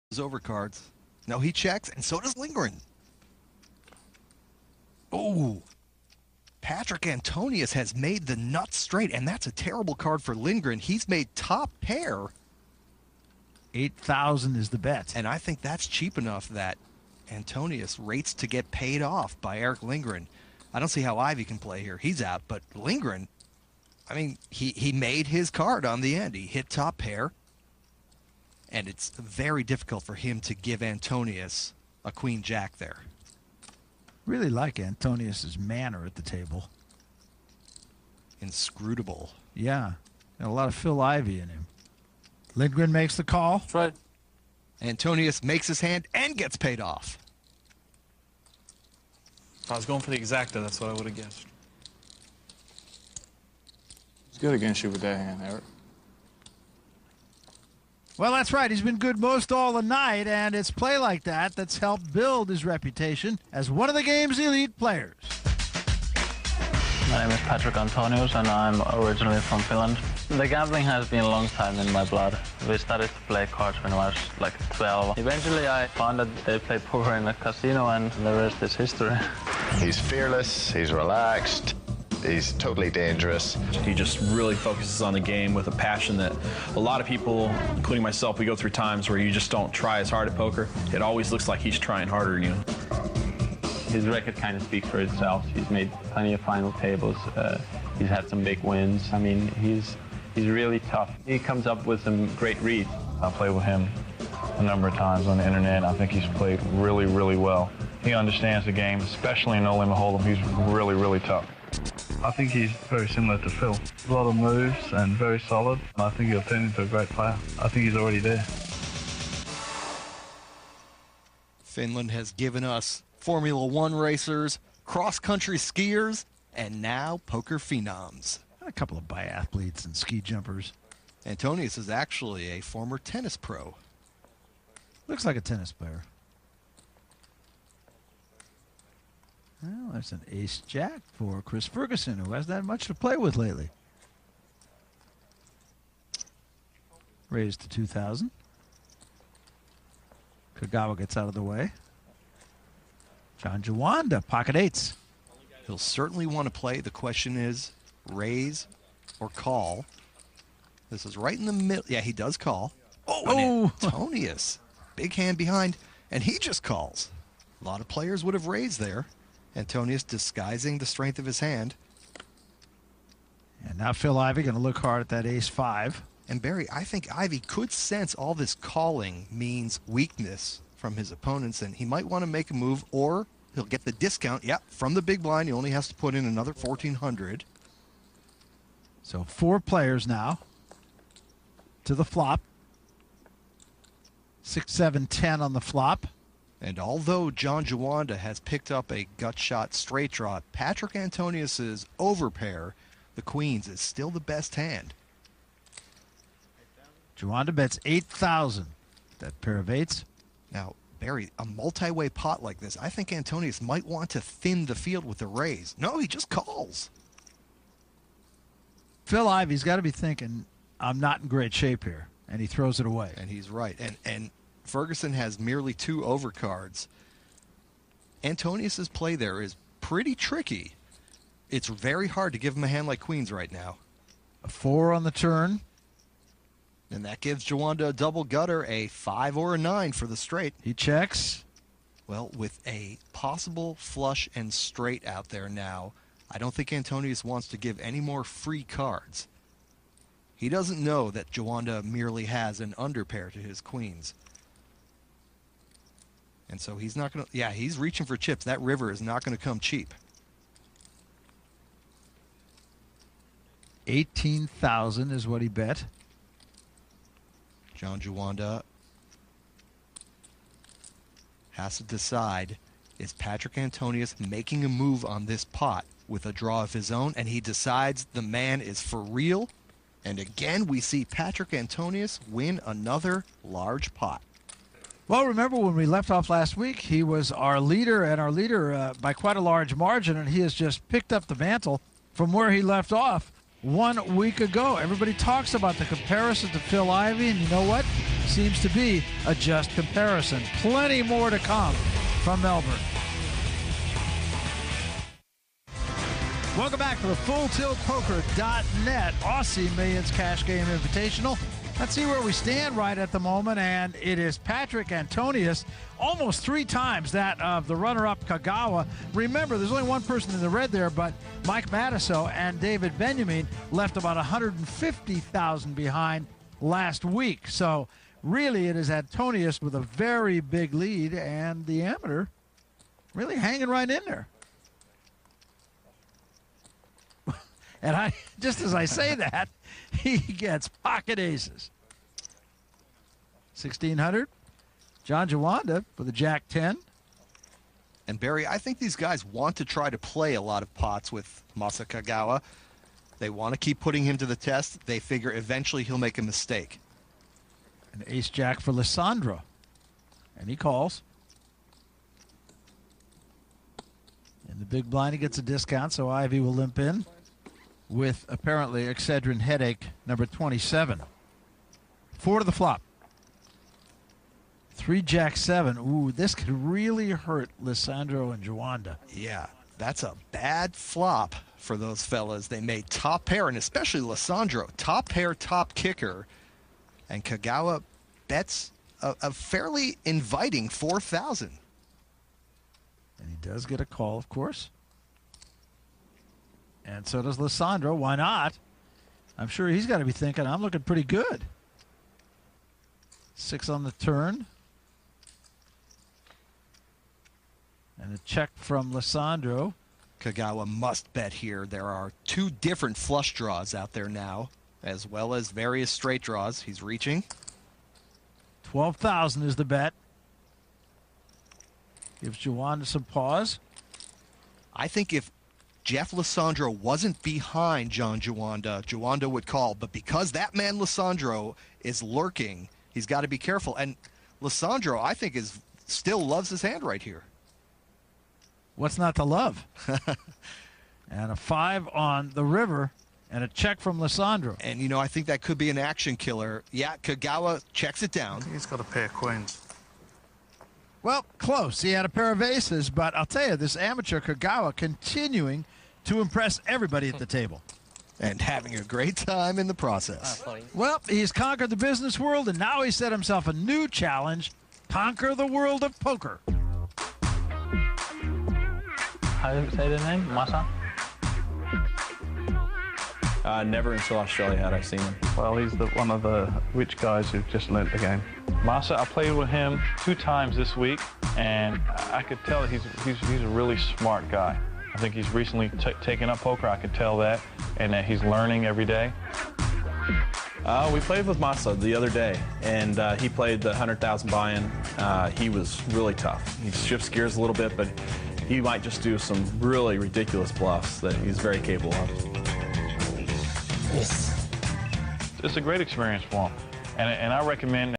His overcards. No, he checks, and so does Lindgren. Oh, Patrick Antonius has made the nuts straight, and that's a terrible card for Lindgren. He's made top pair. 8,000 is the bet. And I think that's cheap enough that Antonius rates to get paid off by Eric Lindgren. I don't see how Ivey can play here. He's out, but Lindgren, I mean, he made his card on the end. He hit top pair, and it's very difficult for him to give Antonius a queen-jack there. Really like Antonius's manner at the table. Inscrutable. Yeah, got a lot of Phil Ivey in him. Lindgren makes the call. That's right. Antonius makes his hand and gets paid off. If I was going for the exacta, that's what I would have guessed. He's good against you with that hand, Eric. Well, that's right. He's been good most all the night, and it's play like that that's helped build his reputation as one of the game's elite players. My name is Patrick Antonius, and I'm originally from Finland. The gambling has been a long time in my blood. We started to play cards when I was like 12. Eventually, I found that they play poker in a casino, and the rest is history. He's fearless, he's relaxed, he's totally dangerous. He just really focuses on the game with a passion that a lot of people, including myself, we go through times where you just don't try as hard at poker. It always looks like he's trying harder than you. His record kind of speaks for itself. He's made plenty of final tables. He's had some big wins. I mean, he's really tough. He comes up with some great reads. I played with him a number of times on the internet. I think he's played really, really well. He understands the game, especially in No Limit Hold'em. He's really, really tough. I think he's very similar to Phil. A lot of moves and very solid. I think he'll turn into a great player. I think he's already there. Finland has given us Formula One racers, cross-country skiers, and now poker phenoms. A couple of biathletes and ski jumpers. Antonius is actually a former tennis pro. Looks like a tennis player. Well, there's an ace-jack for Chris Ferguson, who hasn't had much to play with lately. Raised to 2,000. Kagawa gets out of the way. John Juanda, pocket eights. He'll certainly want to play. The question is, raise or call? This is right in the middle. Yeah, he does call. Oh, Antonius. Big hand behind, and he just calls. A lot of players would have raised there. Antonius disguising the strength of his hand. And now Phil Ivey going to look hard at that ace-5. And Barry, I think Ivey could sense all this calling means weakness from his opponents, and he might want to make a move, or he'll get the discount. Yep, from the big blind, he only has to put in another 1,400. So 4 players now to the flop. 6, 7, 10 on the flop. And although John Juanda has picked up a gut shot straight draw, Patrick Antonius's overpair, the queens, is still the best hand. Juanda bets 8,000. That pair of eights. Now, Barry, a multi-way pot like this, I think Antonius might want to thin the field with the raise. No, he just calls. Phil Ivey's got to be thinking, I'm not in great shape here, and he throws it away. And he's right. And Ferguson has merely 2 overcards. Antonius's play there is pretty tricky. It's very hard to give him a hand like queens right now. A 4 on the turn. And that gives Juanda a double gutter, a 5 or a 9 for the straight. He checks. Well, with a possible flush and straight out there now, I don't think Antonius wants to give any more free cards. He doesn't know that Juanda merely has an underpair to his queens. And so he's not going to, yeah, he's reaching for chips. That river is not going to come cheap. 18,000 is what he bet. John Juanda has to decide, is Patrick Antonius making a move on this pot with a draw of his own? And he decides the man is for real. And again, we see Patrick Antonius win another large pot. Well, remember when we left off last week, he was our leader, and our leader by quite a large margin, and he has just picked up the mantle from where he left off 1 week ago. Everybody talks about the comparison to Phil Ivey, and you know what? seems to be a just comparison. Plenty more to come from Melbourne. Welcome back to the FullTiltPoker.net Aussie Millions Cash Game Invitational. Let's see where we stand right at the moment, and it is Patrick Antonius, almost 3 times that of the runner-up Kagawa. Remember, there's only one person in the red there, but Mike Matiso and David Benjamin left about $150,000 behind last week. So really it is Antonius with a very big lead, and the amateur really hanging right in there. And just as I say that, he gets pocket aces. 1,600. John Jawanda with a Jack-10. And Barry, I think these guys want to try to play a lot of pots with Masa Kagawa. They want to keep putting him to the test. They figure eventually he'll make a mistake. An ace-jack for Lissandro. And he calls. In the big blind, he gets a discount, so Ivy will limp in with apparently Excedrin headache number 27. 4 to the flop. 3 Jack-7. Ooh, this could really hurt Lissandro and Jawanda. Yeah, that's a bad flop for those fellas. They made top pair, and especially Lissandro, top pair, top kicker. And Kagawa bets a fairly inviting 4,000. And he does get a call, of course. And so does Lissandro. Why not? I'm sure he's got to be thinking, I'm looking pretty good. 6 on the turn. And a check from Lissandro. Kagawa must bet here. There are 2 different flush draws out there now, as well as various straight draws. He's reaching. 12,000 is the bet. Gives Jawanda some pause. I think if Jeff Lissandro wasn't behind John Jawanda, Jawanda would call. But because that man Lissandro is lurking, he's got to be careful. And Lissandro, I think, still loves his hand right here. What's not to love? And a 5 on the river and a check from Lissandro. And, you know, I think that could be an action killer. Yeah, Kagawa checks it down. He's got a pair of queens. Well, close. He had a pair of aces, but I'll tell you, this amateur Kagawa continuing to impress everybody at the table. And having a great time in the process. Well, he's conquered the business world, and now he set himself a new challenge: conquer the world of poker. How do you say the name? Masa? Never until Australia had I seen him. Well, he's one of the rich guys who've just learnt the game. Masa, I played with him 2 times this week, and I could tell that he's a really smart guy. I think he's recently taken up poker. I could tell that, and that he's learning every day. We played with Masa the other day, and he played the 100,000 buy-in. He was really tough. He shifts gears a little bit, but he might just do some really ridiculous bluffs that he's very capable of. Yes. It's a great experience for him, and I recommend